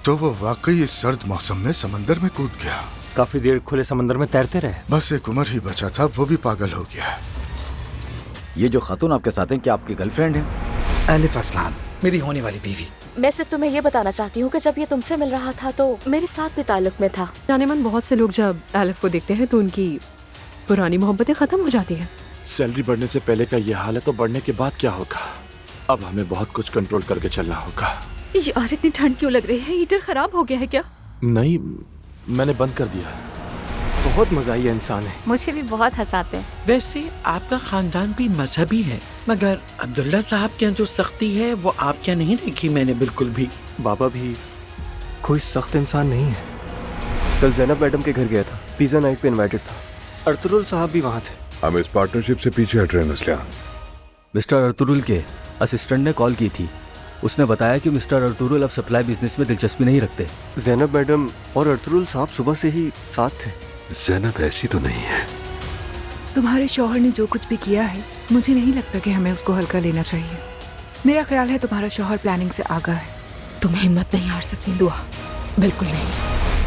तो वो वाकई इस सर्द मौसम में समंदर में कूद गया। काफी देर खुले समंदर में तैरते रहे। बस एक उमर ही बचा था, वो भी पागल हो गया। ये जो खातून आपके साथ हैं, क्या आपकी गर्लफ्रेंड है? आलिफ असलान, मेरी होने वाली बीवी। मैं सिर्फ तुम्हें ये बताना चाहती हूँ कि जब ये तुमसे मिल रहा था तो मेरे साथ भी ताल्लुक में था। जाने मन बहुत से लोग जब आलिफ को देखते हैं तो उनकी पुरानी मोहब्बतें खत्म हो जाती हैं। सैलरी बढ़ने से पहले का ये हाल है तो बढ़ने के बाद क्या होगा? अब हमें बहुत कुछ कंट्रोल करके चलना होगा। यार इतनी ठंड क्यों लग रही है? हीटर खराब हो गया है क्या? नहीं, मैंने बंद कर दिया। बहुत मज़ाहिया इंसान है। मुझे भी बहुत हंसाते हैं। वैसे आपका खानदान भी मजहबी है, मगर अब्दुल्ला साहब के यहाँ जो सख्ती है वो आप क्या नहीं देखी मैंने बिल्कुल भी। बाबा भी कोई सख्त इंसान नहीं है। कल जैनब मैडम के घर गया था, पिज़्ज़ा नाइट पे इनवाइटेड था। अर्तुरुल साहब भी वहाँ थे। हम इस पार्टनरशिप से पीछे हट रहे हैं नस्लियान। मिस्टर अर्तुरुल के असिस्टेंट ने कॉल की थी। उसने बताया कि मिस्टर अर्तुरुल अब सप्लाई बिजनेस में दिलचस्पी नहीं रखते। जैनब मैडम और अर्तुरुल साहब सुबह से ही साथ थे। जैनब ऐसी तो नहीं है। तुम्हारे शौहर ने जो कुछ भी किया है, मुझे नहीं लगता कि हमें उसको हल्का लेना चाहिए। मेरा ख्याल है तुम्हारा शौहर प्लानिंग से आगाह है। तुम हिम्मत नहीं हार सकती दुआ, बिल्कुल नहीं।